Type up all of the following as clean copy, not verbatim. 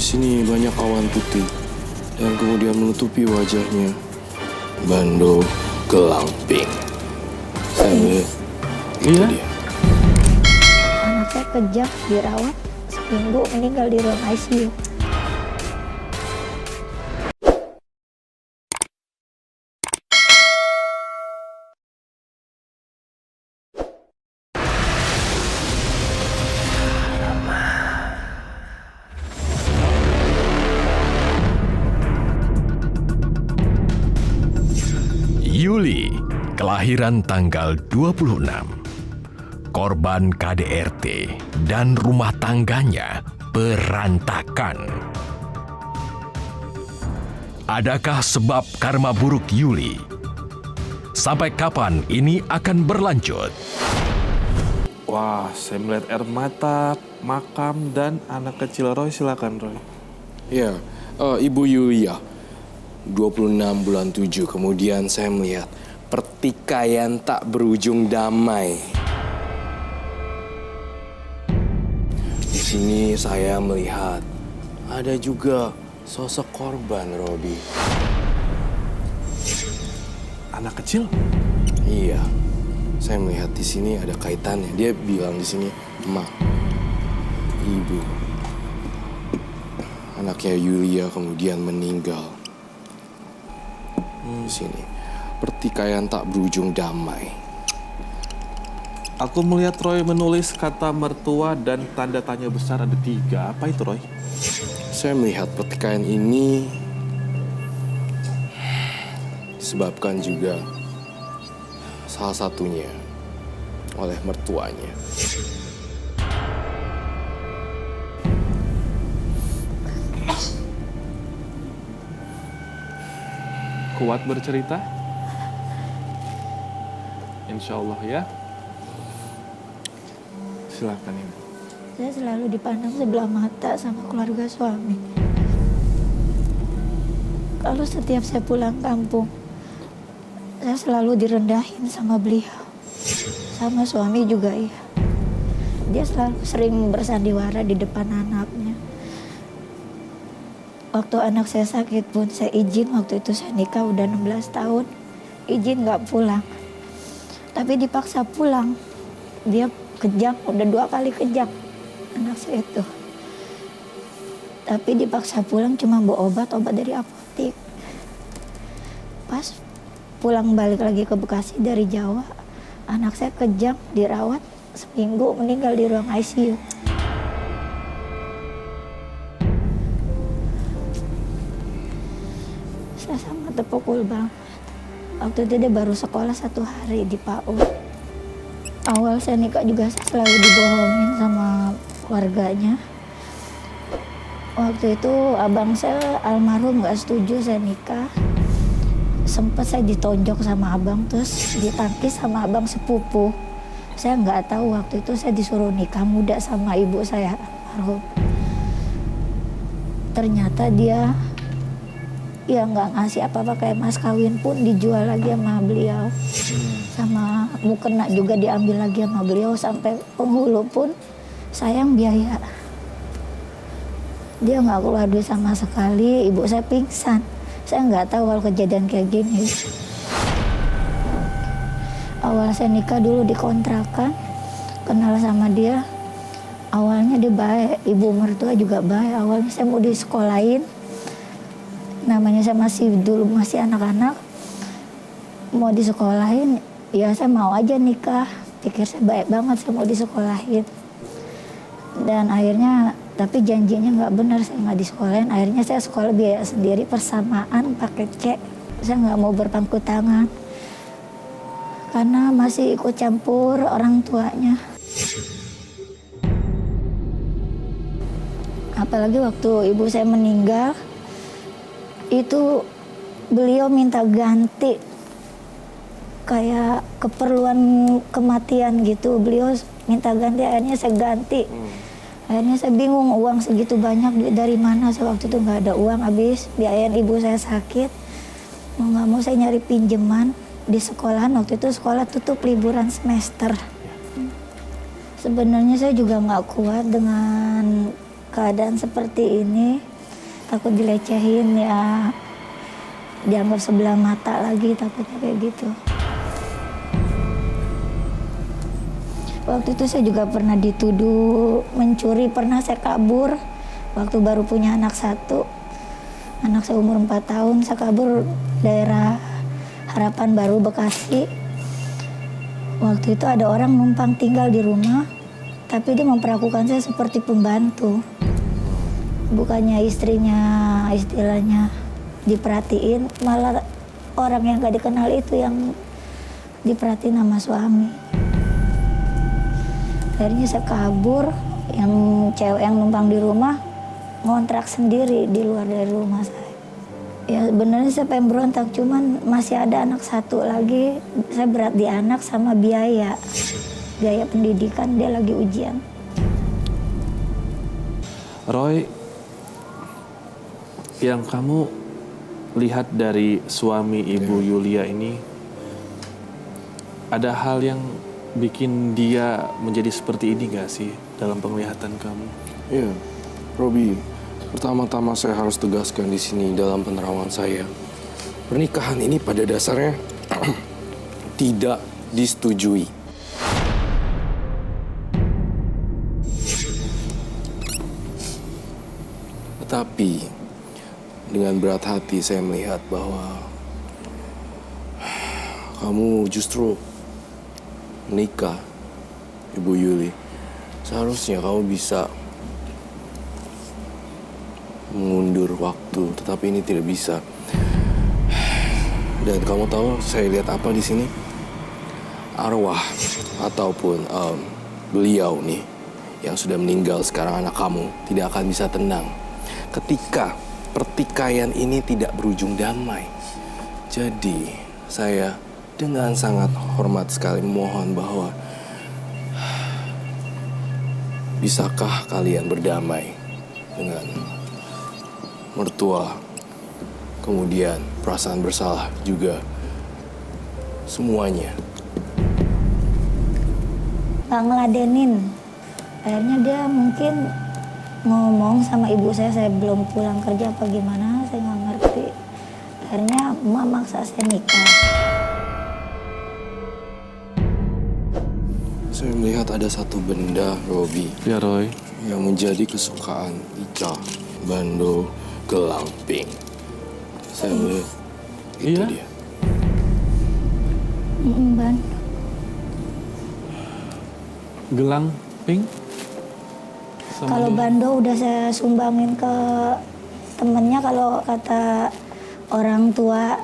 sini banyak awan putih dan kemudian menutupi wajahnya. Bando gelang pink. Saya melihat. Itu dia. Anak saya kejang, dirawat seminggu, meninggal di ruang ICU. Yuli, kelahiran tanggal 26. Korban KDRT dan rumah tangganya berantakan. Adakah sebab karma buruk Yuli? Sampai kapan ini akan berlanjut? Wah, saya melihat air mata, makam, dan anak kecil Roy. Silakan, Roy. Ya, Ibu Yulia, 26 bulan 7. Kemudian saya melihat pertikaian tak berujung damai. Di sini saya melihat ada juga sosok korban, Robi. Anak kecil? Iya, saya melihat di sini ada kaitannya. Dia bilang di sini, "Ma, ibu." Anaknya Yulia kemudian meninggal. Di sini, pertikaian tak berujung damai. Aku melihat Roy menulis kata mertua dan tanda tanya besar ada 3. Apa itu, Roy? Saya melihat pertikaian ini disebabkan juga salah satunya oleh mertuanya. Kuat bercerita? Insya Allah ya. Silakan Ibu. Saya selalu dipandang sebelah mata sama keluarga suami. Kalau setiap saya pulang kampung, saya selalu direndahin sama beliau. Sama suami juga iya. Dia selalu sering bersandiwara di depan anaknya. Waktu anak saya sakit pun saya izin, waktu itu saya nikah udah 16 tahun. Izin gak pulang. Tapi dipaksa pulang. Dia kejang, udah 2 kali kejang anak saya itu. Tapi dipaksa pulang cuma bawa obat dari apotek. Pas pulang balik lagi ke Bekasi dari Jawa, anak saya kejang, dirawat seminggu, meninggal di ruang ICU. Saya sangat terpukul banget. Waktu itu dia baru sekolah 1 hari di PAUD. Awal saya nikah juga saya selalu dibohongin sama keluarganya. Waktu itu abang saya almarhum gak setuju saya nikah. Sempat saya ditonjok sama abang, terus ditangkis sama abang sepupu. Saya nggak tahu waktu itu saya disuruh nikah muda sama ibu saya almarhum. Ternyata dia ya nggak ngasih apa-apa, kayak mas kawin pun dijual lagi sama beliau. Sama mukena juga diambil lagi sama beliau, sampai penghulu pun sayang biaya. Dia nggak keluar duit sama sekali, ibu saya pingsan. Saya nggak tahu kalau kejadian kayak gini. Awal saya nikah dulu di kontrakan, kenal sama dia. Awalnya dia baik, ibu mertua juga baik. Awalnya saya mau disekolahin, namanya saya dulu masih anak-anak, mau disekolahin, ya saya mau aja nikah. Pikir saya baik banget, saya mau disekolahin. Dan akhirnya, tapi janjinya nggak benar, saya nggak disekolahin. Akhirnya saya sekolah biaya sendiri, persamaan pakai cek. Saya nggak mau berpangku tangan karena masih ikut campur orang tuanya. Apalagi waktu ibu saya meninggal, itu beliau minta ganti, kayak keperluan kematian gitu. Beliau minta ganti, akhirnya saya ganti. Akhirnya saya bingung, uang segitu banyak dari mana. Saya waktu itu nggak ada uang, habis biayain ibu saya sakit. Mau nggak mau saya nyari pinjaman di sekolahan. Waktu itu sekolah tutup liburan semester. Sebenarnya saya juga nggak kuat dengan keadaan seperti ini. takut dilecehin ya, dianggap sebelah mata lagi, takutnya kayak gitu. Waktu itu saya juga pernah dituduh mencuri, pernah saya kabur waktu baru punya anak satu. Anak saya umur 4 tahun, saya kabur daerah Harapan Baru, Bekasi. Waktu itu ada orang numpang tinggal di rumah, tapi dia memperlakukan saya seperti pembantu. Bukannya istrinya istilahnya diperhatiin, malah orang yang gak dikenal itu yang diperhatiin sama suami. Akhirnya saya kabur, yang cewek yang numpang di rumah ngontrak sendiri di luar dari rumah saya. Ya sebenarnya saya pengen berontak, cuman masih ada anak satu lagi. Saya berat di anak sama biaya pendidikan, dia lagi ujian. Roy, yang kamu lihat dari suami Ibu Yulia ini, ada hal yang bikin dia menjadi seperti ini gak sih dalam penglihatan kamu? Iya, Robi. Pertama-tama saya harus tegaskan di sini dalam penerawangan saya. Pernikahan ini pada dasarnya tidak disetujui. Tetapi dengan berat hati saya melihat bahwa kamu justru menikah, Ibu Yuli. Seharusnya kamu bisa mengundur waktu, tetapi ini tidak bisa. Dan kamu tahu saya lihat apa di sini? Arwah ataupun beliau nih yang sudah meninggal sekarang, anak kamu, tidak akan bisa tenang ketika pertikaian ini tidak berujung damai. Jadi saya dengan sangat hormat sekali mohon bahwa bisakah kalian berdamai dengan mertua, kemudian perasaan bersalah juga, semuanya. Nggak ngeladenin. Akhirnya dia mungkin ngomong sama ibu saya belum pulang kerja apa gimana, saya nggak ngerti. Akhirnya emak maksa saya nikah. Saya melihat ada satu benda, Robi, Ya Roy. yang menjadi kesukaan Ica, bando gelang pink. Saya melihat itu Iya? dia. Ban. Gelang pink? Sama Kalau dia. bando udah saya sumbangin ke temennya, kalau kata orang tua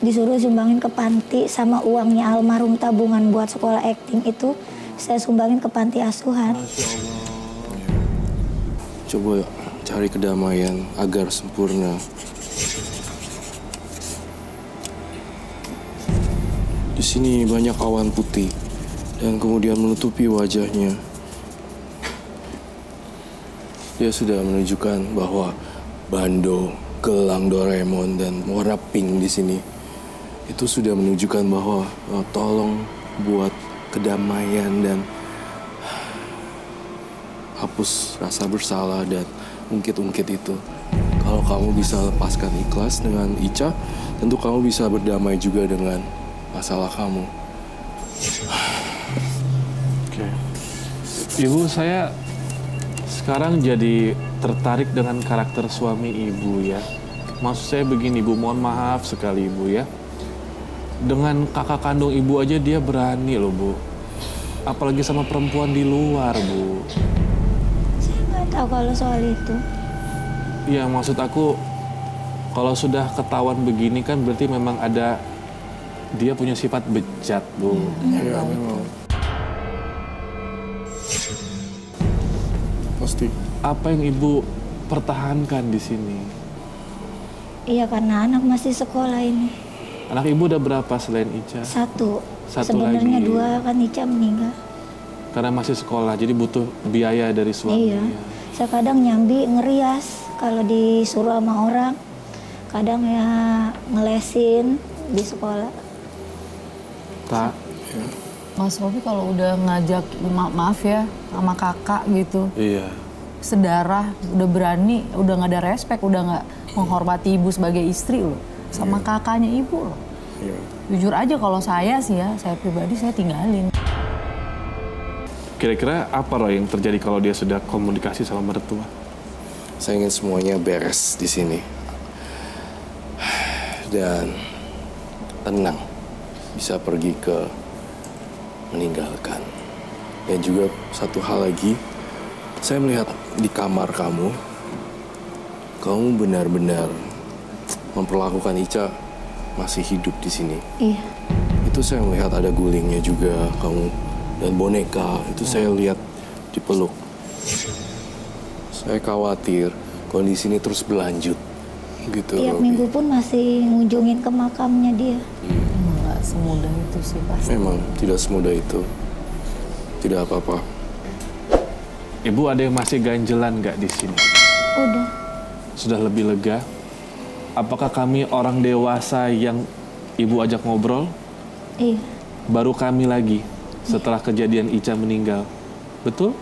disuruh sumbangin ke panti, sama uangnya almarhum tabungan buat sekolah akting itu saya sumbangin ke panti asuhan. Coba cari kedamaian agar sempurna. Di sini banyak awan putih dan kemudian menutupi wajahnya. Dia sudah menunjukkan bahwa bando, gelang Doraemon dan warna pink di sini itu sudah menunjukkan bahwa tolong buat kedamaian dan hapus rasa bersalah dan ungkit-ungkit itu. Kalau kamu bisa lepaskan ikhlas dengan Ica, tentu kamu bisa berdamai juga dengan masalah kamu. Oke. Ibu, saya sekarang jadi tertarik dengan karakter suami ibu ya. Maksud saya begini, Bu, mohon maaf sekali Ibu ya. Dengan kakak kandung ibu aja dia berani loh, Bu. Apalagi sama perempuan di luar, Bu. Saya nggak tahu kalau soal itu. Iya, maksud aku kalau sudah ketahuan begini kan berarti memang ada, dia punya sifat bejat, Bu. Ya, memang. Pasti. Apa yang Ibu pertahankan di sini? Iya, karena anak masih sekolah ini. Anak Ibu udah berapa selain Ica? Satu. Satu Sebenarnya lagi. 2, kan Ica meninggal. Karena masih sekolah, jadi butuh biaya dari suaminya. Iya. Saya kadang nyambi ngerias kalau disuruh sama orang. Kadang ya ngelesin di sekolah. Tak. Mas Robi kalau udah ngajak, maaf ya, sama kakak gitu, Iya. sedarah, udah berani, udah nggak ada respect, udah nggak menghormati ibu sebagai istri loh, sama kakaknya ibu loh. Iya. Jujur aja kalau saya sih ya, saya pribadi saya tinggalin. Kira-kira apa Roy yang terjadi kalau dia sudah komunikasi sama mertua? Saya ingin semuanya beres di sini. Dan tenang, bisa pergi ke meninggalkan. Dan juga satu hal lagi, saya melihat di kamar kamu benar-benar memperlakukan Ica masih hidup di sini. Iya. Itu saya melihat ada gulingnya juga kamu, dan boneka itu saya lihat dipeluk. Saya khawatir kondisi ini terus berlanjut gitu. Tiap Robi. minggu pun masih ngunjungin ke makamnya dia. Nggak semudah itu sih pasti. Memang tidak semudah itu. Tidak apa-apa. Ibu ada yang masih ganjelan nggak di sini? Udah. Sudah lebih lega? Apakah kami orang dewasa yang ibu ajak ngobrol? Iya. Baru kami lagi setelah kejadian Ica meninggal. Betul?